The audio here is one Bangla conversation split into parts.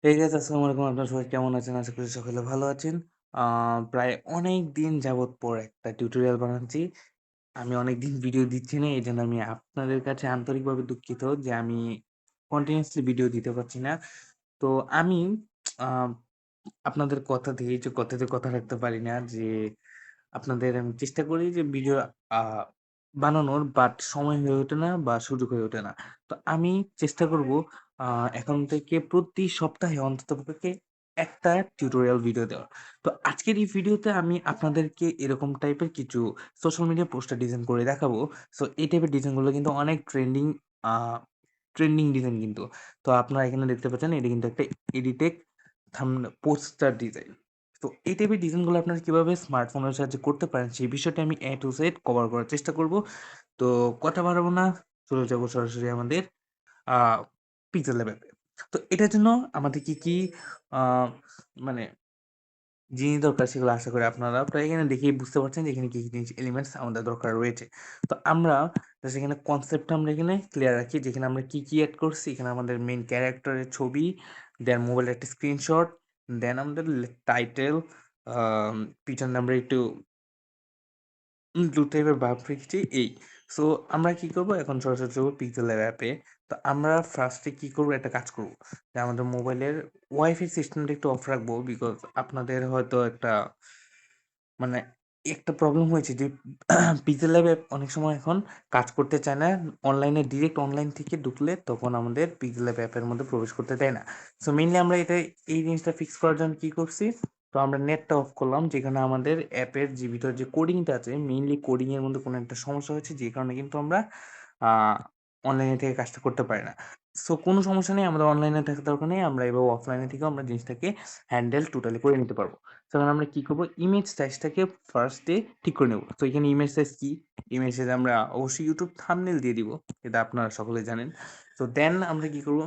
এই গাইস আসসালামু আলাইকুম। আপনারা সবাই কেমন আছেন? আশা করি সকলে ভালো আছেন। আ প্রায় অনেক দিন যাবত পর একটা টিউটোরিয়াল বানাচ্ছি। আমি অনেকদিন ভিডিও দিচ্ছি না। এজন্য আমি আপনাদের কাছে আন্তরিকভাবে দুঃখিত যে আমি কন্টিনিউয়াসলি ভিডিও দিতে পারছি না। তো আমি আ আপনাদের কথাতে কথা রাখতে পারি না যে আপনাদের আমি চেষ্টা করি যে ভিডিও আ বানানোর বাট সময় হয়ে ওঠে না বা সুযোগ হয়ে ওঠে না। তো আমি চেষ্টা করব আ এখন থেকে প্রতি সপ্তাহে অন্ততপক্ষে একটা টিউটোরিয়াল ভিডিও দেওয়ার। তো আজকের এই ভিডিওতে আমি আপনাদেরকে এরকম টাইপের কিছু সোশ্যাল মিডিয়া পোস্টার ডিজাইন করে দেখাবো। সো এই টাইপের ডিজাইনগুলো কিন্তু অনেক আ ট্রেন্ডিং ডিজাইন কিন্তু। তো আপনারা এখানে দেখতে পাচ্ছেন এটা কিন্তু একটা এডিটেক পোস্টার ডিজাইন। তো এই টাইপের ডিজাইনগুলো আপনারা কিভাবে স্মার্টফোনের সাহায্যে করতে পারেন সেই বিষয়টা আমি A to Z কভার করার চেষ্টা করব। তো কথা বাড়াবো না, চলে যাব সরাসরি আমাদের আ পিক্সেল ল্যাব অ্যাপে। তো এটার জন্য আমাদের কি আ মানে জিনিস দরকার সেগুলো আশা করি আপনারা প্রায় এখানে দেখেই বুঝতে পারছেন যে এখানে কি জিনিস এলিমেন্টস আমাদের দরকার রয়েছে। তো আমরা জাস্ট এখানে কনসেপ্টটা আমরা এখানে ক্লিয়ার রাখি যেখানে আমরা কি এড করছি। এখানে আমাদের মেইন ক্যারেক্টারের ছবি, দেন মোবাইলের একটা স্ক্রিনশট, দেন আমাদের টাইটেল, পিছনে আমরা একটু ব্লু টাইপের ভাব রেখেছি এই। সো আমরা কি করব এখন সরাসরি চলে যাবো পিক্সেল ল্যাব অ্যাপে। তো আমরা ফার্স্টে কি করব একটা কাজ করব। যে আমাদের মোবাইলের ওয়াইফাই সিস্টেমটা একটু অফ রাখবো বিকজ আপনাদের হয়তো একটা মানে একটা প্রবলেম হয়েছে যে পিক্সেল ল্যাব অ্যাপ অনেক সময় এখন কাজ করতে চায় না। ডিরেক্ট অনলাইন থেকে ঢুকলে তখন আমাদের পিক্সেল ল্যাব অ্যাপের মধ্যে প্রবেশ করতে দেয় না। সো মেইনলি আমরা এই জিনিসটা ফিক্স করার জন্য কি করছি? তো আমরা নেটটা অফ করলাম যেখানে আমাদের অ্যাপের যে ভিতরে যে কোডিংটা আছে মেইনলি কোডিং এর মধ্যে কোনো একটা সমস্যা হয়েছে যে কারণে কিন্তু আমরা আ অনলাইনে থেকে কাজটা করতে পারি না। সো কোনো সমস্যা নেই আমাদের অনলাইনে থাকার দরকার নেই। আমরা এভাবে অফলাইনে থেকেও আমরা জিনিসটাকে হ্যান্ডেল টোটালি করে নিতে পারবো। সো এখন আমরা কি করব? ইমেজ সাইজটাকে ফার্স্ট এ ঠিক করে নেব। তো এখানে ইমেজ সাইজ কি? ইমেজ সাইজ আমরা অবশ্যই YouTube থাম্বনেইল দিয়ে দিব। এটা আপনারা সকলেই জানেন। তো দেন আমরা কি করব?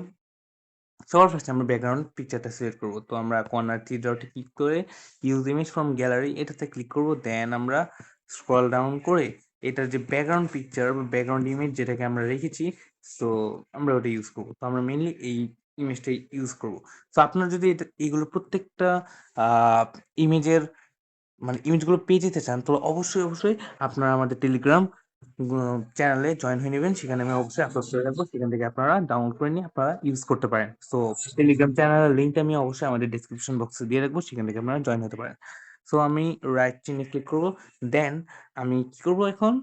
সবার ফার্স্টে আমরা ব্যাকগ্রাউন্ড পিকচারটা সিলেক্ট করব। তো আমরা কর্নার থ্রি ডটে ক্লিক করে ইউজ ইমেজ ফ্রম গ্যালারি এটাতে ক্লিক করব। দেন আমরা স্ক্রল ডাউন করে এটার যে ব্যাকগ্রাউন্ড পিকচার বা ব্যাকগ্রাউন্ড ইমেজ যেটাকে আমরা রেখেছি সো আমরা ওটা ইউজ করব। তো আমরা মেইনলি এই ইমেজটাই ইউজ করব। সো আপনারা যদি এগুলো প্রত্যেকটা আ ইমেজের ইমেজগুলো পেয়ে যেতে চান তো অবশ্যই আপনারা আমাদের টেলিগ্রাম চ্যানেলে জয়েন হয়ে নেবেন। সেখানে আমি অবশ্যই আপলোড করে রাখবো। সেখান থেকে আপনারা ডাউনলোড করে নিয়ে আপনারা ইউজ করতে পারেন। সো টেলিগ্রাম চ্যানেলের লিঙ্কটা আমি অবশ্যই আমাদের ডেসক্রিপশন বক্সে দিয়ে রাখবো। সেখান থেকে আপনারা জয়েন হতে পারেন। সো আমি রাইট চিহ্নে ক্লিক করব। দেন আমি কি করব এখন?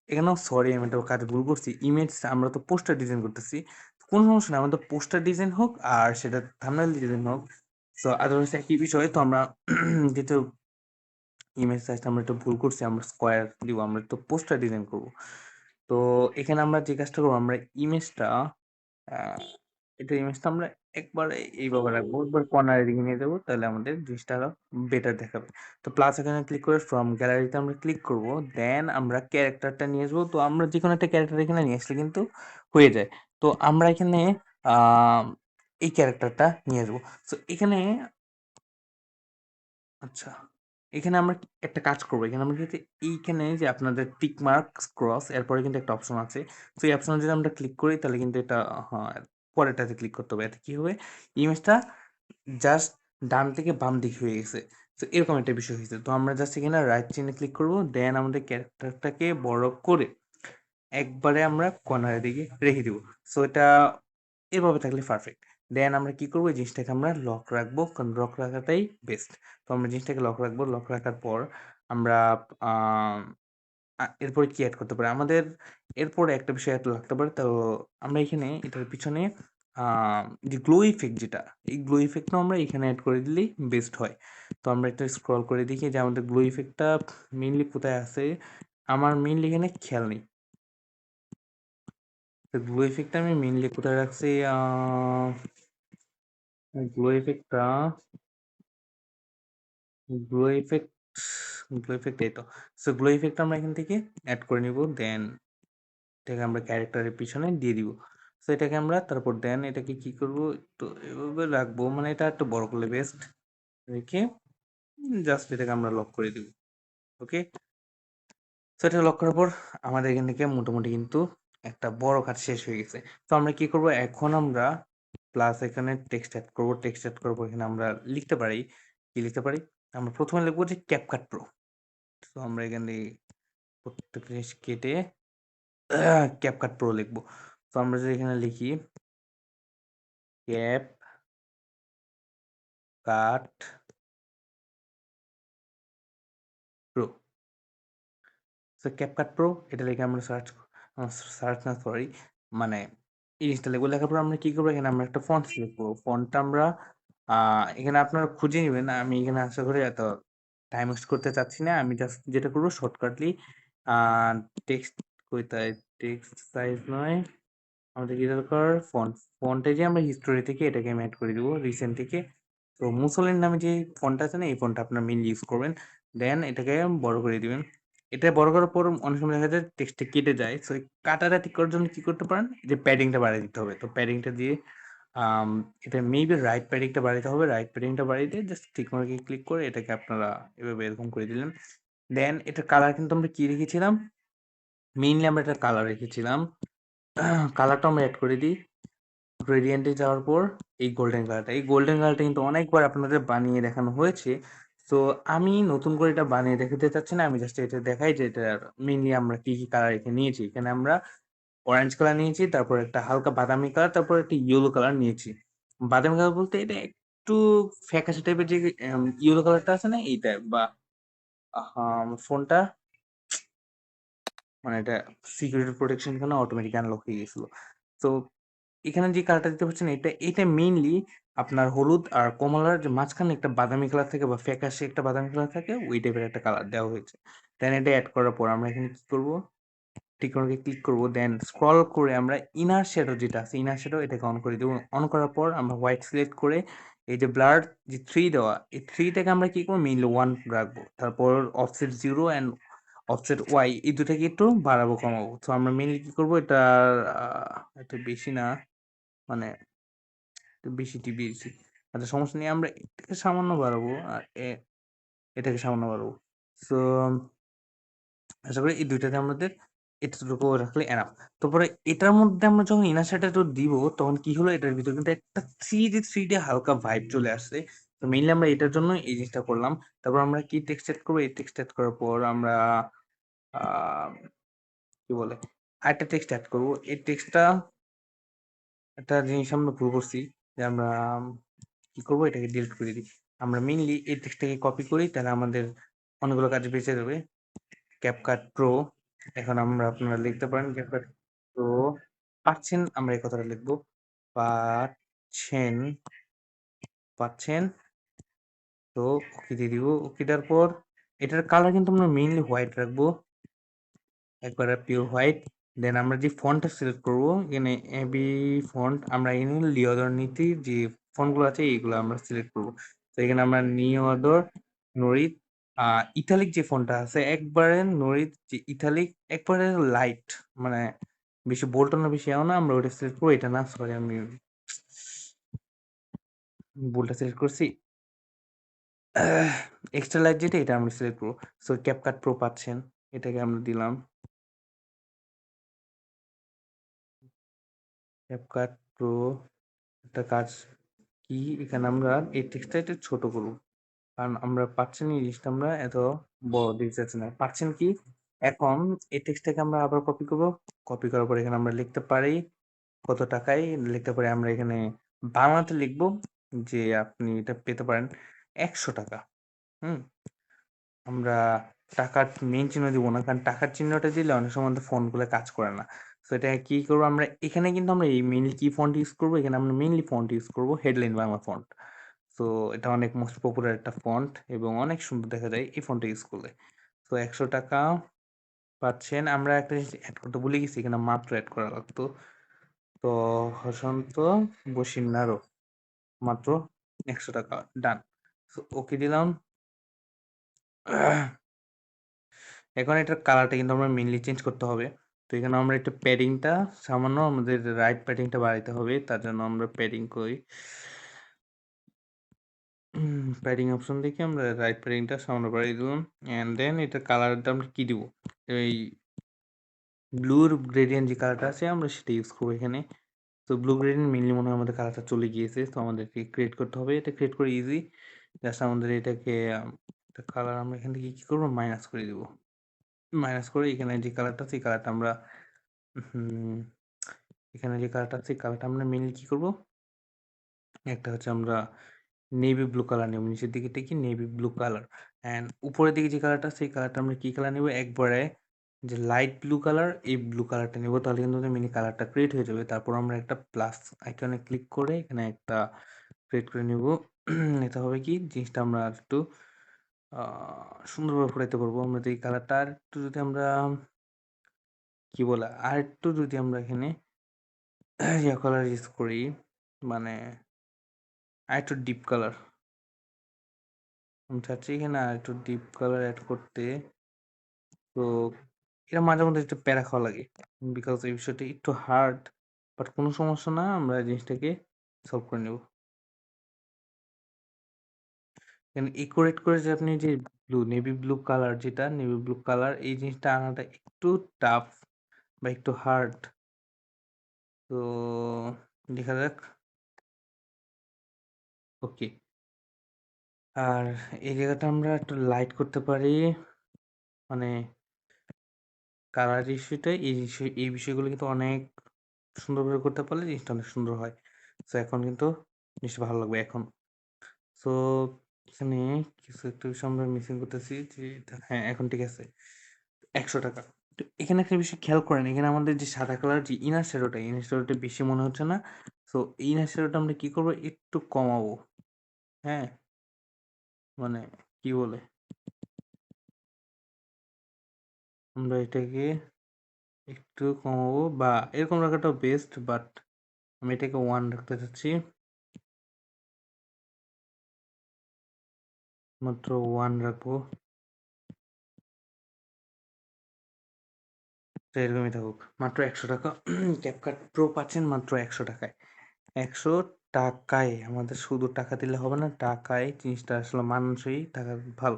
এখানেও সরি আমি একটা কাজে ভুল করছি। ইমেজ আমরা তো পোস্টার ডিজাইন করতেছি। কোনো সমস্যা নাই। আমাদের পোস্টার ডিজাইন হোক আর সেটা থাম্বনেল ডিজাইন হোক। সো আদারওয়াইজ একই বিষয়। তো আমরা যেহেতু ইমেজ সাইজটা আমরা একটু ভুল করছি। আমরা স্কয়ার দিব। আমরা তো পোস্টার ডিজাইন করব। তো এখানে আমরা যে কাজটা করব আমরা ইমেজটা আ ইমেজটা আমরা একবারে এইভাবে রাখবো। একবার কর্নারের দিকে নিয়ে যাবো। তাহলে আমাদের জিনিসটা আরো বেটার দেখাবে। তো প্লাস এখানে ক্লিক করে ফ্রম গ্যালারিতে আমরা ক্লিক করব। দেন আমরা ক্যারেক্টারটা নিয়ে আসবো। তো আমরা যেকোনো একটা ক্যারেক্টার এখানে নিয়ে আসলে কিন্তু হয়ে যায়। তো আমরা এখানে আ এই ক্যারেক্টারটা নিয়ে আসবো। সো এখানে আচ্ছা। এখানে আমরা একটা কাজ করব। এখানে আমরা যদি এইখানে যে আপনাদের টিক মার্কস ক্রস এরপরে কিন্তু একটা অপশন আছে। তো এই অপশনে যদি আমরা ক্লিক করি তাহলে কিন্তু এটা হ্যাঁ, পরেরটাতে ক্লিক করতে হবে। এতে কি হবে? ইমেজটা জাস্ট ডান থেকে বাম দিকে হয়ে গেছে। তো এরকম একটা বিষয় হইছে। তো আমরা জাস্ট এখানে রাইট চিহ্নে ক্লিক করব। দেন আমাদের ক্যারেক্টারটাকে বড় করে একবারে আমরা কর্নারের দিকে রেখে দিব। সো এটা এভাবে থাকলে পারফেক্ট। দেন আমরা কি করব? এই জিনিসটাকে আমরা লক রাখবো। কারণ লক রাখাটাই বেস্ট। তো আমরা জিনিসটাকে লক রাখবো। লক রাখার পর আমরা আম এরপরে কি এড করতে পারি? আমাদের এরপরে একটা বিষয় এড লাগতে পারে। তো আমরা এখানে এটার পিছনে আ যে গ্লো ইফেক্ট যেটা, এই গ্লো ইফেক্টটাও আমরা এখানে এড করে দিলেই বেস্ট হয়। তো আমরা একটু স্ক্রল করে দেখি যে আমাদের গ্লো ইফেক্টটা মেইনলি কোথায় আছে? আমার মেইনলি এখানে খেয়াল নেই। তো গ্লো ইফেক্টটা আমি মেইনলি কোথায় রাখছি? গ্লো ইফেক্টটা গ্লো ইফেক্ট গ্লো ইফেক্ট এই তো। সো গ্লো ইফেক্ট আমরা এখান থেকে এড করে নিব। দেন এটাকে আমরা ক্যারেক্টারের পিছনে দিয়ে দিব। সো এটাকে আমরা তারপর দেন এটাকে কি করব? একটু এভাবে রাখবো। মানে এটা একটু বড় করলে বেস্ট। রেখে জাস্ট এটাকে আমরা লক করে দিব। ওকে? সো এটা লক করার পর আমাদের এখান থেকে মোটামুটি কিন্তু একটা বড় কাজ শেষ হয়ে গেছে। তো আমরা কি করব? এখন আমরা প্লাস এখানে টেক্সট অ্যাড করবো। টেক্সট অ্যাড করবো এখানে আমরা লিখতে পারি। কি লিখতে পারি? আমরা ১ম এ লিখবো যে CapCut Pro। সো আমরা এখান থেকে প্রত্যেকটা জিনিস কেটে CapCut Pro লিখবো। তো আমরা যদি এখানে লিখি CapCut Pro। So CapCut Pro এটা লিখে আমরা সার্চ না সরি মানে এই জিনিসটা লিখবো। লেখার পর আমরা কি করবো? এখানে আমরা একটা ফন্ট সিলেক্ট করবো। ফন্টটা আমরা এখানে আপনারা খুঁজে নিবেন। আমি এখানে আশা করি এত টাইম ওয়েস্ট করতে চাচ্ছি না। আমি জাস্ট যেটা করবো শর্টকাটলি আ টেক্সট কোথায়? টেক্সট সাইজ নয়। আমাদের কি দরকার? ফন্ট। ফন্টে যেয়ে আমরা হিস্টোরি থেকে এটাকে আমি এড করে দিব রিসেন্ট থেকে। তো মুসলিন নামে যে ফন্টটা আছে না? এই ফন্টটা আপনারা মেইনলি ইউজ করবেন। দেন এটাকে বড় করে দিবেন। এটা বড় করার পর অনেক সময় দেখা যায় টেক্সটটা কেটে যায়। সো এই কাটাটা ঠিক করার জন্য কি করতে পারেন? এই যে প্যাডিংটা বাড়িয়ে দিতে হবে। তো প্যাডিংটা দিয়ে আম এটা মেবি রাইট প্যাডিংটা বাড়াইতে হবে। রাইট প্যাডিংটা বাড়িয়ে দিয়ে জাস্ট টিক মার্কে ক্লিক করে এটাকে আপনারা এভাবে এরকম করে দিলেন। দেন এটার কালার কিন্তু আমরা কি রেখেছিলাম? মেইনলি আমরা এটার কালার রেখেছিলাম। কালারটা আমরা এড করে দিই। গ্রেডিয়েন্টে যাওয়ার পর এই গোল্ডেন কালারটা। এই গোল্ডেন কালারটা কিন্তু অনেকবার আপনাদের বানিয়ে দেখানো হয়েছে। সো আমি নতুন করে এটা বানিয়ে দেখাতে চাচ্ছি না। আমি জাস্ট এটা দেখাই যে এটার মেইনলি আমরা কি, কি কালার এখানে নিয়েছি। এখানে আমরা অরেঞ্জ কালার নিয়েছি, তারপর একটা হালকা বাদামি কালার, তারপর একটা ইয়েলো কালার নিয়েছি। বাদামি কালার বলতে এটা একটু ফ্যাকাশে টাইপের যে ইয়েলো কালারটা আছে না? এই টাইপ বা ফোনটা মানে এটা সিকিউরিটি প্রোটেকশন এর জন্য অটোমেটিক আনলক হয়ে গেছিল। তো এখানে যে কালারটা দেখতে পাচ্ছেন এটা মেইনলি আপনার হলুদ আর কমলার যে মাঝখানে একটা বাদামি কালার থাকে বা ফ্যাকাশে একটা বাদামি কালার থাকে ওই টাইপের একটা কালার দেওয়া হয়েছে। দেন এটা এড করার পর আমরা এখানে কি করব? টিক ক্লিক করব। দেন স্ক্রল করে আমরা ইনার শ্যাডো যেটা আছে ইনার শ্যাডো এটাকে অন করে দেব। অন করার পর আমরা হোয়াইট সিলেক্ট করে এই যে ব্লার যে 3 দেওয়া এই 3 টাকে আমরা কি করব? মেইনলি 1 রাখবো। তারপর অফসেট 0 অ্যান্ড অফসেট ওয়াই এই দুটাকে একটু বাড়াবো কমাবো। তো আমরা মেইনলি কি করব? এটার এত বেশি না মানে একটু বেশি টিবিয়েছি। আচ্ছা সমস্যা নেই। আমরা এটাকে সামান্য বাড়াবো আর এটাকে সামান্য বাড়াবো। সো আশা করি এই ২ টাতে আমাদের এতটুকু রাখলে এনাফ। তারপরে এটার মধ্যে আমরা যখন ইনার শ্যাডো দিব তখন কি হলো? এটার ভিতরে কিন্তু একটা 3D হালকা ভাইব চলে আসছে। তো মেইনলি আমরা এটার জন্য এই জিনিসটা করলাম। তারপর আমরা কি টেক্সট এড করব? এই টেক্সট এড করার পর আমরা আ কি বলে? আরেকটা টেক্সট এড করব। এই টেক্সটটা একটা জিনিস আমরা ভুল করছি যে আমরা কি করব? এটাকে ডিলিট করে দিই। আমরা মেইনলি এই টেক্সটটাকে কপি করি তাহলে আমাদের অনেকগুলো কাজ বেঁচে যাবে। CapCut Pro এখন আমরা আপনারা লিখতে পারেন CapCut Pro পাচ্ছেন আমরা এই কথাটা লিখব। পাচ্ছেন, পাচ্ছেন তো ওকে দিয়ে দিব। ওকে দেওয়ার পর এটার কালার কিন্তু আমরা মেইনলি হোয়াইট রাখবো। একবারে পিওর হোয়াইট। দেন আমরা যে ফন্টটা সিলেক্ট করব এখানে এবি ফন্ট আমরা এখানে লিওদর নীতির যে ফন্টগুলো আছে এইগুলো আমরা সিলেক্ট করব। তো এখানে আমরা নিওদর নরিত ইতালিক যে ফন্টটা আছে একবারে নরিত যে ইতালিক একবারে লাইট মানে বেশি বোল্ড না বেশি এও না আমরা ওটা সিলেক্ট করবো। এটা না সরি আমি ভুলটা সিলেক্ট করছি। এক্সট্রা লাইট যেটা এটা আমরা সিলেক্ট করবো। সো CapCut Pro পাচ্ছেন। এটাকে আমরা দিলাম। CapCut Pro একটা কাজ কি এখানে আমরা এই টেক্সটটা একটু ছোট করব। কারণ আমরা পাচ্ছেন এই জিনিসটা আমরা এত বড় দিতে চাচ্ছি না। পাচ্ছেন কি? এখন এই টেক্সটটাকে আমরা আবার কপি করব। কপি করার পর এখানে আমরা লিখতে পারি কত টাকায় লিখতে পারি আমরা এখানে বাংলাতে লিখব যে আপনি এটা পেতে পারেন ৳১০০। হুম? আমরা টাকার মেইন চিহ্ন দিব না। কারণ টাকার চিহ্নটা দিলে অনেক সময় আমাদের ফন্টগুলো কাজ করে না। সো এটা কি করব আমরা এখানে কিন্তু আমরা এই মেইনলি কি ফন্ট ইউজ করব? এখানে আমরা মেইনলি ফন্ট ইউজ করব হেডলাইন বাংলা ফন্ট। সো এটা অনেক মোস্ট পপুলার একটা ফন্ট এবং অনেক সুন্দর দেখা যায় এই ফন্টটা ইউজ করলে। সো ৳১০০ পাচ্ছেন। আমরা একটা জিনিস এড করতে ভুলে গেছি এখানে মাত্র এড করা লাগতো। তো হসন্ত বসিন্নারও মাত্র ৳১০০ ডান। সো ওকে দিলাম। এখন এটার কালারটা কিন্তু আমরা মেইনলি চেঞ্জ করতে হবে। তো এখানে আমরা একটু প্যাডিংটা সামান্য আমাদের রাইট প্যাডিংটা বাড়াইতে হবে। তার জন্য আমরা প্যাডিং করি। প্যাডিং অপশন থেকে আমরা রাইট প্যাডিংটা সামান্য বাড়িয়ে দিলাম। অ্যান্ড দেন এটার কালারটা আমরা কি দিব? এই ব্লুর গ্রেডিয়েন্ট যে কালারটা আছে আমরা সেটা ইউজ করবো এখানে। তো ব্লু গ্রেডিয়েন্ট মেইনলি মনে হয় আমাদের কালারটা চলে গিয়েছে। তো আমাদেরকে ক্রিয়েট করতে হবে। এটা ক্রিয়েট করা ইজি। জাস্ট আমাদের এটাকে একটা কালার আমরা এখান থেকে কি করব? মাইনাস করে দিব। মাইনাস করে এখানে যে কালারটা আছে এই কালারটা আমরা হুম, এখানে যে কালারটা আছে এই কালারটা আমরা মেইনলি কি করব? একটা হচ্ছে আমরা নেভি ব্লু কালার নেব। নিচের দিকেরটা কি? Navy blue colour. অ্যান্ড উপরের দিকে যে কালারটা আছে সেই কালারটা আমরা কি কালার নেব? একবারে যে লাইট ব্লু কালার, এই ব্লু কালারটা নেব। তাহলে কিন্তু মিনি কালারটা ক্রিয়েট হয়ে যাবে। তারপর আমরা একটা প্লাস আইকনে ক্লিক করে এখানে একটা ক্রিয়েট করে নেব। এটা হবে কি? জিনিসটা আমরা আরেকটু সুন্দরভাবে ফুটাইতে পারবো। আমরা যে এই কালারটা আরেকটু যদি আমরা কি বলে? আরেকটু যদি আমরা এখানে ইয়া কালার ইউজ করি, মানে আরেকটু ডিপ কালার। আমি চাচ্ছি এখানে আরেকটু ডিপ কালার এড করতে। তো এটা মাঝে মধ্যে একটু প্যারা খাওয়া লাগে। বিকজ এই বিষয়টা একটু হার্ড, বাট কোনো সমস্যা না। আমরা জিনিসটাকে সলভ করে নেব। এখানে একুরেট করে যে আপনি যে নেভি ব্লু কালার, যেটা নেভি ব্লু কালার, এই জিনিসটা আনাটা একটু টাফ বা একটু হার্ড। তো দেখা যাক। ওকে। আর এই জায়গাটা আমরা একটু লাইট করতে পারি, মানে কালার ইস্যুটা, এই বিষয়গুলো কিন্তু অনেক সুন্দরভাবে করতে পারলে জিনিসটা অনেক সুন্দর হয়। সো এখন কিন্তু জিনিসটা ভালো লাগবে এখন। সো এখানে কিছু একটা বিষয় আমরা মিসিং করতেছি, যে হ্যাঁ এখন ঠিক আছে। 100 টাকা। তো এখানে একটা বিষয় খেয়াল করেন, এখানে আমাদের যে সাদা কালার যে ইনার শ্যাডোটা বেশি মনে হচ্ছে না? সো এই ইনার শ্যাডোটা আমরা কি করবো? একটু কমাবো। হ্যাঁ, মানে কি বলে, আমরা এটাকে একটু কমাবো, বা এরকম রাখাটাও বেস্ট, বাট আমি এটাকে 1 রাখতে চাচ্ছি। মাত্র 1 রাখবো। তো এরকমই থাকুক। মাত্র 100 টাকা। ক্যাপকাট প্রো পাচ্ছেন মাত্র 100 টাকায়। 100 টাকায় আমাদের শুধু টাকা দিলে হবে না, টাকায় জিনিসটা আসলে মানানসই, টাকা ভালো।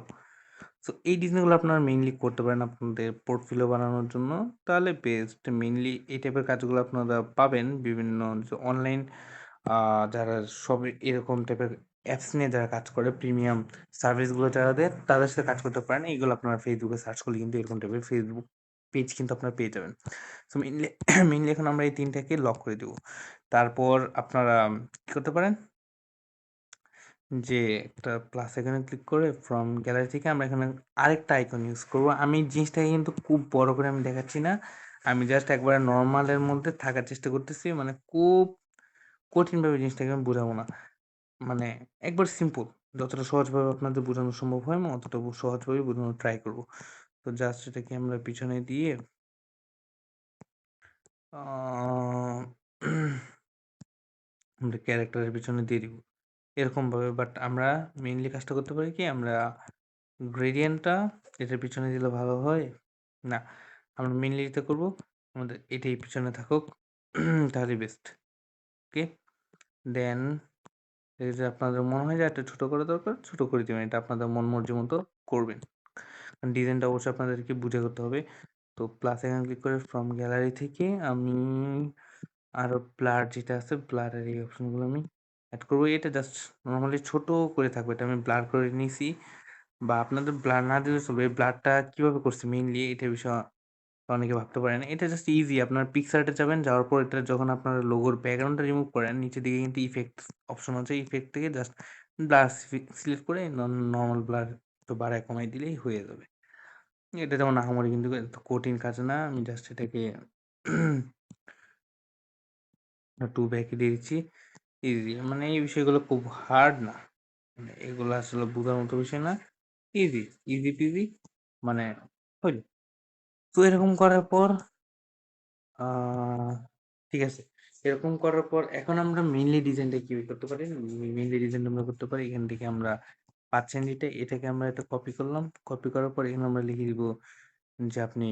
সো এই ডিজাইনগুলো আপনারা মেইনলি করতে পারেন আপনাদের পোর্টফোলিও বানানোর জন্য। তাহলে বেস্ট। মেইনলি এই টাইপের কাজগুলো আপনারা পাবেন বিভিন্ন যে অনলাইন যারা সব এরকম টাইপের অ্যাপস নিয়ে যারা কাজ করে, প্রিমিয়াম সার্ভিসগুলো যারা দেয়, তাদের সাথে কাজ করতে পারেন। এইগুলো আপনারা ফেসবুকে সার্চ করলে কিন্তু এরকম টাইপের ফেসবুক পেজ কিন্তু আপনারা পেয়ে যাবেন। সো মেইনলি মেইনলি এখন আমরা এই 3টাকে লক করে দেব। তারপর আপনারা কি করতে পারেন? যে একটা প্লাস আইকনে ক্লিক করে ফ্রম গ্যালারি থেকে আমরা এখানে আরেকটা আইকন ইউজ করব। আমি জিনিসটাকে কিন্তু খুব বড় করে আমি দেখাচ্ছি না। আমি জাস্ট একবারে নরমালের মধ্যে থাকার চেষ্টা করতেছি। মানে খুব কঠিনভাবে জিনিসটাকে আমি বোঝাবো না। মানে একবার সিম্পল। যতটা সহজভাবে আপনাদের বোঝানো সম্ভব হয় আমি অতটা সহজভাবে বোঝানোর ট্রাই করব। তো জাস্ট এটাকে আমরা পিছনে দিয়ে আ আমরা ক্যারেক্টারের পিছনে দিয়ে দিব। এরকমভাবে, বাট আমরা মেইনলি কাজটা করতে পারি কি? আমরা গ্রেডিয়েন্টটা এটার পিছনে দিলে ভালো হয়? না। আমরা মেইনলি যেটা করব, আমাদের এটাই পিছনে থাকুক। তাহলেই বেস্ট। ওকে? দেন যদি আপনাদের মনে হয় যে একটু ছোট করা দরকার, ছোট করে দিবেন। এটা আপনাদের মন মর্জি মতো করবেন। কারণ ডিজাইনটা অবশ্যই আপনাদেরকে বুঝে করতে হবে। তো প্লাস আইকনে ক্লিক করে ফ্রম গ্যালারি থেকে আমি আরো ব্লার যেটা আছে, ব্লারের এই অপশনগুলো আমি এড করব। এটা জাস্ট নরমালি ছোট করে থাকবে। এটা আমি ব্লার করে নিছি, বা আপনাদের ব্লার না দিলে চলবে। এই ব্লারটা কিভাবে করছি মেইনলি এটা বিষয়ে অনেকে ভাবতে পারেন। এটা জাস্ট ইজি। আপনার পিক্সার্টে যাবেন, যাওয়ার পর এটা যখন আপনার লোগোর ব্যাকগ্রাউন্ডটা রিমুভ করেন, নিচের দিকে কিন্তু ইফেক্ট অপশন আছে। ইফেক্ট থেকে জাস্ট ব্লার সিলেক্ট করে নর্মাল ব্লার একটু বাড়ায় কমাই দিলেই হয়ে যাবে। এটা যেমন আহামরি কিন্তু এত কঠিন কাজ না। আমি জাস্ট এটাকে 2 ব্যাকে দিয়ে দিচ্ছি। ইজি। মানে এই বিষয়গুলো খুব হার্ড না। মানে এগুলো আসলে বোঝার মতো বিষয় না। ইজি, ইজি পিজি, মানে হইল। তো এরকম করার পর ঠিক আছে। এরকম করার পর এখন আমরা মেইনলি ডিজাইনটা কি করতে পারি? মেইনলি ডিজাইনটা আমরা করতে পারি এখান থেকে আমরা পাচ্ছেন এটাকে আমরা এটা কপি করলাম। কপি করার পর এখানে আমরা লিখে দিব যে আপনি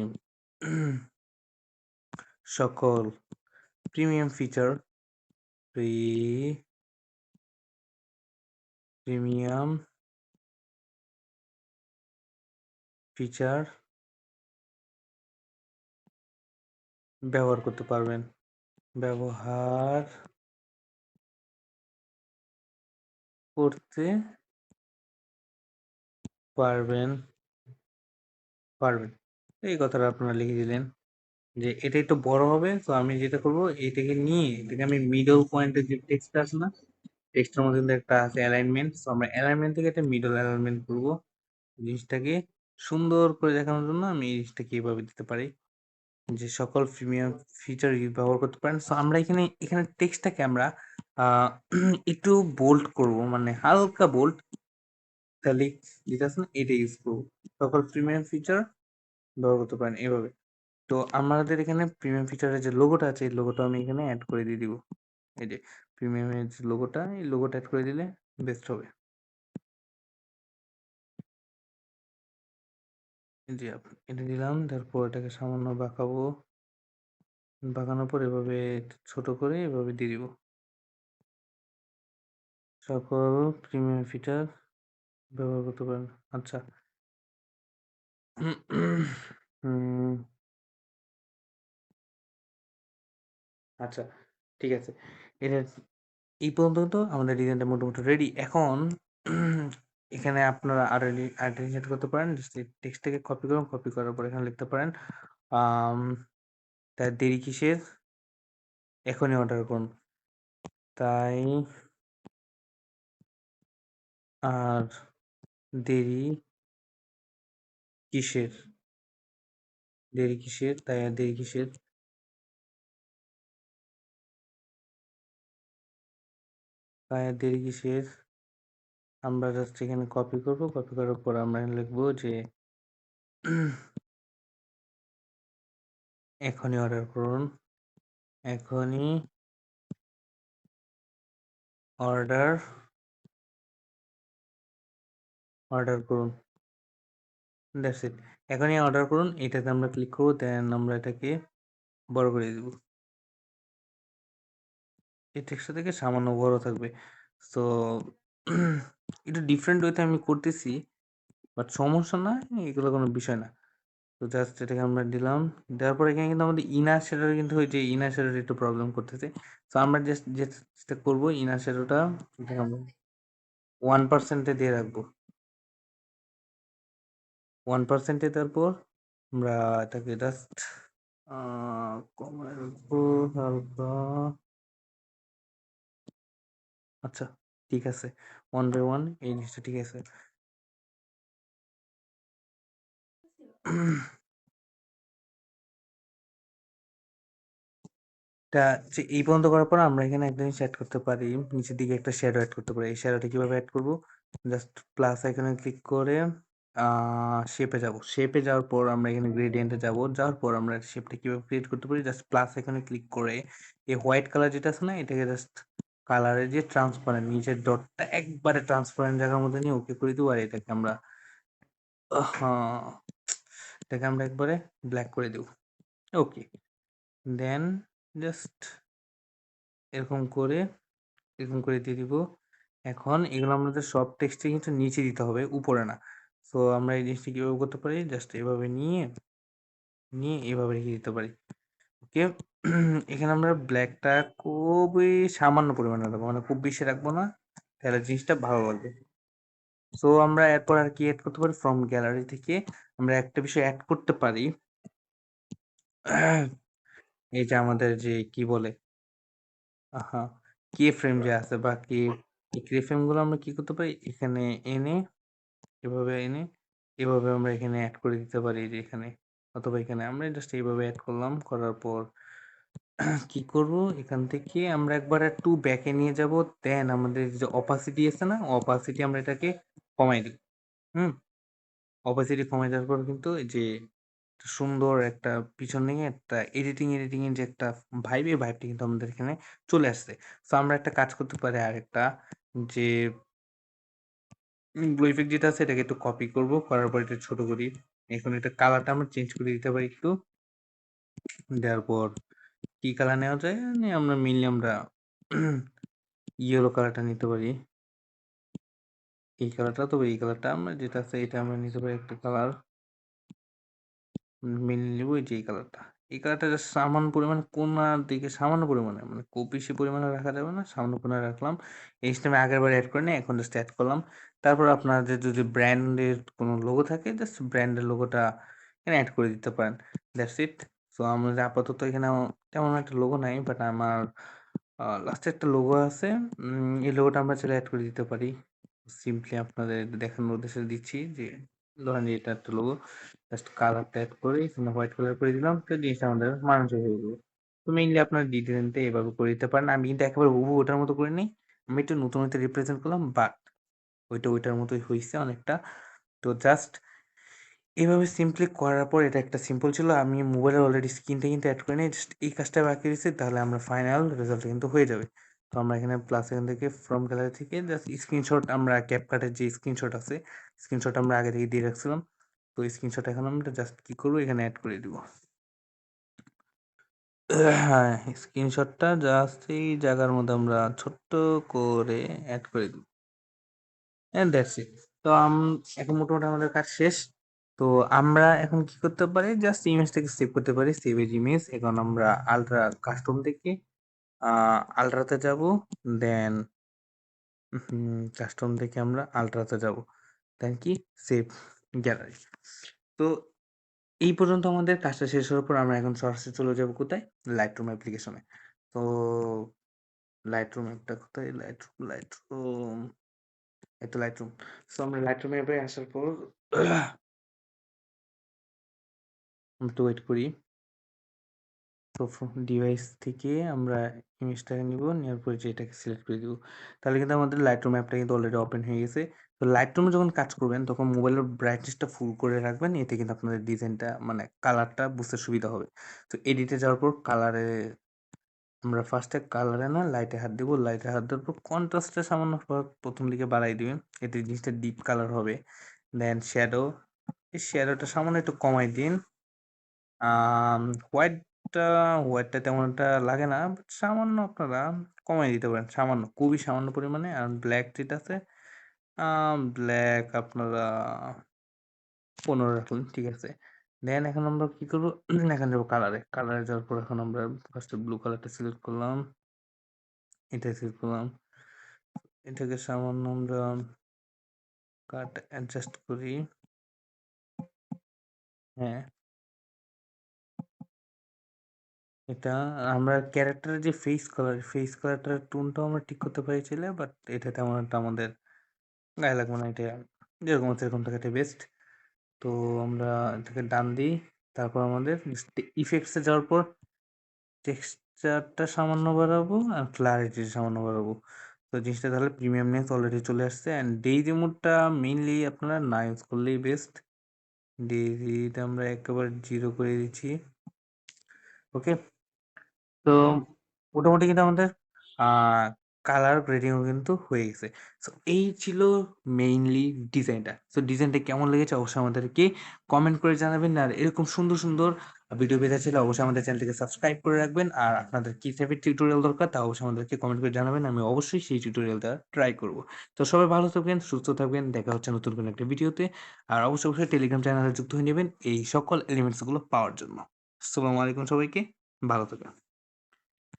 সকল premium feature pre premium feature ব্যবহার করতে পারবেন। ব্যবহার করতে পারবেন পারবেন। এই কথাটা আপনারা লিখে দিলেন যে এটা একটু বড় হবে, তো আমি যেটা করব এটাকে নিয়ে এটাকে আমি মিডল পয়েন্টের যে টেক্সট আছে না, টেক্সটের মধ্যে কিন্তু একটা আছে অ্যালাইনমেন্ট, তো আমরা অ্যালাইনমেন্ট থেকে একটা মিডল অ্যালাইনমেন্ট করব। জিনিসটাকে সুন্দর করে দেখানোর জন্য আমি এই জিনিসটাকে এইভাবে দিতে পারি যে সকল প্রিমিয়াম ফিচার ব্যবহার করতে পারেন। সো আমরা এখানে এখানে টেক্সটটাকে আমরা একটু বোল্ড করব, মানে হালকা বোল্ড, তাহলে যেটা আছে না এটা ইউজ করবো। সকল প্রিমিয়াম ফিচার ব্যবহার করতে পারেন এভাবে। তো আমাদের এখানে প্রিমিয়াম ফিচারের যে লোগোটা আছে এই লোগোটা আমি এখানে অ্যাড করে দিয়ে দিব। এই যে প্রিমিয়ামের যে লোগোটা, এই লোগোটা অ্যাড করে দিলে বেস্ট হবে। এই যে এটা দিলাম, তারপর এটাকে সামান্য বাঁকাবো, বাঁকানোর পর এভাবে ছোট করে এভাবে দিয়ে দিব। সকল প্রিমিয়াম ফিচার ব্যবহার করতে পারেন। আচ্ছা। হুম, আচ্ছা, ঠিক আছে। এটা এই পর্যন্ত আমাদের ডিজাইনটা মোটামুটি রেডি। এখন এখানে আপনারা আরেকটা জিনিস add করতে পারেন। জাস্ট এই টেক্সটটাকে কপি করুন, কপি করার পর এখানে লিখতে পারেন আম তাই দেরি কিসের? এখনই অর্ডার করুন। তাই আর দেরি কিসের? দেরি কিসের? তাই আর দেরি কিসের? তাই আর দেরি কিসের? আমরা জাস্ট এখানে কপি করব। কপি করার পর আমরা এখানে লিখব যে এখনই অর্ডার করুন। এখনই অর্ডার অর্ডার করুন। That's it. এখনই অর্ডার করুন। এটাতে আমরা ক্লিক করব। দেন আমরা এটাকে বড় করে দিব। এই টেক্সটটা থেকে সামান্য বড় থাকবে। সো একটু ডিফারেন্ট ওয়েতে আমি করতেছি। বাট সমস্যা না, এগুলো কোনো বিষয় না। তো জাস্ট এটাকে আমরা দিলাম। দেওয়ার পরে এখানে কিন্তু আমাদের ইনার শ্যাডোর কিন্তু ওই যে ইনার শ্যাডোর একটু প্রবলেম করতেছে। তো আমরা জাস্ট যেটা করবো ইনার শ্যাডোটা এটাকে আমরা 1% এ দিয়ে রাখবো। 1% এ দেওয়ার পর আমরা এটাকে জাস্ট কমায় রাখবো হালকা। আচ্ছা, ঠিক আছে। 1 বাই 1 এই জিনিসটা ঠিক আছে। টা যে এই পর্যন্ত করার পর আমরা এখানে একটা জিনিস এড করতে পারি। নিচের দিকে একটা শ্যাডো এড করতে পারি। এই শ্যাডোটা কিভাবে এড করব? জাস্ট প্লাস আইকনে ক্লিক করে আ শেপে যাব। শেপে যাওয়ার পর আমরা এখানে গ্রেডিয়েন্ট এ যাব। যাওয়ার পর আমরা শেপটা কিভাবে ক্রিয়েট করতে পারি? জাস্ট প্লাস আইকনে ক্লিক করে এই হোয়াইট কালার যেটা আছে না এটাকে জাস্ট কালারে যে ট্রান্সপারেন্ট নিচের ডটটা একবারে ট্রান্সপারেন্ট জায়গার মধ্যে নিয়ে ওকে করে দিব। আর এটাকে আমরা হ্যাঁ, এটাকে আমরা একবারে ব্ল্যাক করে দেব। ওকে। দেন জাস্ট এরকম করে এরকম করে দিয়ে দিব। এখন এগুলো আমাদের সব টেক্সটে কিন্তু নিচে দিতে হবে, উপরে না। সো আমরা এই জিনিসটা কিভাবে করতে পারি? জাস্ট এভাবে নিয়ে এভাবে রেখে দিতে পারি। ওকে। এখানে আমরা ব্ল্যাকটা খুবই সামান্য পরিমাণে রাখবো, মানে খুব বেশি রাখবো না, তাহলে জিনিসটা ভালো লাগবে। সো আমরা এরপর আর কি অ্যাড করতে পারি? ফ্রম গ্যালারি থেকে আমরা একটা বিষয় অ্যাড করতে পারি। এই যে আমাদের যে কি বলে আহা কে ফ্রেম যে আছে বা কে এই কে ফ্রেম গুলো আমরা কি করতে পারি? এখানে এনে এভাবে এনে এভাবে আমরা এখানে অ্যাড করে দিতে পারি, যে এখানে অথবা এখানে আমরা জাস্ট এইভাবে অ্যাড করলাম। করার পর কি করব? এখান থেকে আমরা একবার একটু ব্যাকে নিয়ে যাব। দেন আমাদের যে অপাসিটি আছে না, অপাসিটি আমরা এটাকে কমাই দিব। হুম, অপাসিটি কমাই দেওয়ার পর কিন্তু এই যে সুন্দর একটা পিছন দিকে একটা এডিটিং এর যে একটা ভাইব, এই ভাইবটা কিন্তু আমাদের এখানে চলে আসছে। সো আমরা একটা কাজ করতে পারি, আরেকটা যে গ্লো ইফেক্ট যেটা আছে এটাকে একটু কপি করব, করার পর এটা ছোট করি। এখন এটা কালারটা আমরা চেঞ্জ করে দিতে পারি একটু। দেওয়ার পর কি কালার নেওয়া যায়? আমরা মেইনলি আমরা ইয়েলো কালারটা নিতে পারি। এই কালারটা, তবে এই কালারটা আমরা যেটা আছে এটা আমরা নিতে পারি একটা কালার। মেইনলি নিব এই যে এই কালারটা। এই কালারটা জাস্ট সামান্য পরিমাণে কোণার দিকে সামান্য পরিমাণে মানে খুব বেশি পরিমাণে রাখা যাবে না, সামান্য পরিমাণে রাখলাম। এই জিনিসটা আমি আগেরবার এড করিনি, এখন জাস্ট এড করলাম। তারপর আপনাদের যদি ব্র্যান্ডের কোনো লোগো থাকে জাস্ট ব্র্যান্ডের লোগোটা এখানে এড করে দিতে পারেন। That's it. সো আমাদের আপাতত এখানে তেমন একটা লোগো নাই, বাট আমার লাস্টে একটা লোগো আছে। এই লোগোটা আমরা চাইলে এড করে দিতে পারি। সিম্পলি আপনাদের দেখানোর উদ্দেশ্যে দিচ্ছি যে ধরেন এটা একটা লোগো, জাস্ট কালারটা এড করে এখানে হোয়াইট কালার করে দিলাম, তো জিনিসটা আমাদের মানানসই হয়ে গেলো। তো মেইনলি আপনার ডিজাইনটা এভাবে করে দিতে পারেন। আমি কিন্তু একেবারে হুবহু ওটার মতো করে নিই, আমি একটু নতুন রিপ্রেজেন্ট করলাম, বাট ওইটার মতোই হইছে অনেকটা। তো জাস্ট এভাবে সিম্পলি করার পর এটা একটা সিম্পল ছিল। আমি মোবাইলের অলরেডি স্ক্রিনটা কিন্তু এড করে নিই, জাস্ট এই কাজটা বাকি রয়েছে, তাহলে আমরা ফাইনাল রেজাল্ট কিন্তু হয়ে যাবে। তো আমরা এখানে প্লাস এখান থেকে ফ্রম গ্যালারি থেকে জাস্ট স্ক্রিনশট, আমরা ক্যাপকাটের যে স্ক্রিনশট আছে স্ক্রিনশট আমরা আগে থেকে দিয়ে রাখছিলাম, তো স্ক্রিনশট এখন আমরা জাস্ট কি করবো এখানে অ্যাড করে দিব। হ্যাঁ, স্ক্রিনশটটা জাস্ট এই জায়গার মধ্যে আমরা ছোট্ট করে অ্যাড করে দিব। And that's it. তো এখন মোটামুটি আমাদের কাজ শেষ। তো আমরা এখন কি করতে পারি, জাস্ট ইমেজটাকে সেভ করতে পারি, সেভ এজ ইমেজ। এখন আমরা আলট্রা কাস্টম থেকে আলট্রাতে যাব, দেন কাস্টম থেকে আমরা আলট্রাতে যাব, দেন কি সেভ গ্যালারি। তো এই পর্যন্ত আমাদের কাজটা শেষ হওয়ার পর আমরা এখন সরাসরি চলে যাব কোথায়, লাইটরুম অ্যাপ্লিকেশনে। তো লাইটরুম একটা কোথায়, লাইটরুম এই তো লাইটরুম। সো আমরা লাইটরুম অ্যাপে আসার পর একটু ওয়েট করি। তো ডিভাইস থেকে আমরা ইমেজটাকে নিব, নেওয়ার পরে যে এটাকে সিলেক্ট করে দিব, তাহলে কিন্তু আমাদের লাইটরুম অ্যাপটা কিন্তু অলরেডি ওপেন হয়ে গেছে। তো লাইটরুমে যখন কাজ করবেন তখন মোবাইলের ব্রাইটনেসটা ফুল করে রাখবেন, এতে কিন্তু আপনাদের ডিজাইনটা মানে কালারটা বুঝতে সুবিধা হবে। তো এডিটে যাওয়ার পর কালারে আমরা ফার্স্টে কালারে না লাইটে হাত দিব, লাইটে হাত দেওয়ার পর কন্ট্রাস্টটা সামান্য প্রথম দিকে বাড়াই দিবেন, এতে জিনিসটা ডিপ কালার হবে। দেন শ্যাডো, এই শ্যাডোটা সামান্য একটু কমাই দিন। হোয়াইটটা হোয়াইটটা তেমন একটা লাগে না, বাট সামান্য আপনারা কমাই দিতে পারেন, সামান্য খুবই সামান্য পরিমাণে। আর ব্ল্যাক যেটা আছে ব্ল্যাক আপনারা 15 রাখলেন, ঠিক আছে। দেন এখন আমরা কি করবো, এখন যাবো কালারে, কালারে যাওয়ার পর এখন আমরা ফার্স্টে ব্লু কালারটা সিলেক্ট করলাম, এটা সিলেক্ট করলাম, এটাকে সামান্য আমরা কাট অ্যাডজাস্ট করি। হ্যাঁ, এটা আমরা ক্যারেক্টারের যে ফেস কালারটার টোনটাও আমরা ঠিক করতে পারি চাইলে, বাট এটা তেমন একটা আমাদের গায়ে লাগবে না, এটা যেরকম আছে এরকম থাকাটা বেস্ট। তো আমরা এটাকে ডান দিই, তারপর আমাদের ইফেক্টসে যাওয়ার পর টেক্সচারটা সামান্য বাড়াবো আর ক্লারিটি সামান্য বাড়াবো। তো জিনিসটা তাহলে প্রিমিয়ামনেস অলরেডি চলে আসছে। অ্যান্ড ডেইজি মোডটা মেইনলি আপনারা না ইউজ করলেই বেস্ট। ডেইজিটা আমরা একেবারে 0 করে দিচ্ছি। ওকে, তো মোটামুটি কিন্তু আমাদের কালার গ্রেডিংও কিন্তু হয়ে গেছে। সো এই ছিল মেইনলি ডিজাইনটা। সো ডিজাইনটা কেমন লেগেছে অবশ্যই আমাদেরকে কমেন্ট করে জানাবেন। আর এরকম সুন্দর সুন্দর ভিডিও পেতে চাইলে অবশ্যই আমাদের চ্যানেলটিকে সাবস্ক্রাইব করে রাখবেন। আর আপনাদের কি টাইপের টিউটোরিয়াল দরকার তা অবশ্যই আমাদেরকে কমেন্ট করে জানাবেন, আমি অবশ্যই সেই টিউটোরিয়ালটা ট্রাই করব। তো সবাই ভালো থাকবেন, সুস্থ থাকবেন, দেখা হচ্ছে নতুন কোনো একটা ভিডিওতে। আর অবশ্যই অবশ্যই টেলিগ্রাম চ্যানেলে যুক্ত হয়ে নেবেন এই সকল এলিমেন্টসগুলো পাওয়ার জন্য। আসসালামু আলাইকুম সবাইকে, ভালো থাকবেন।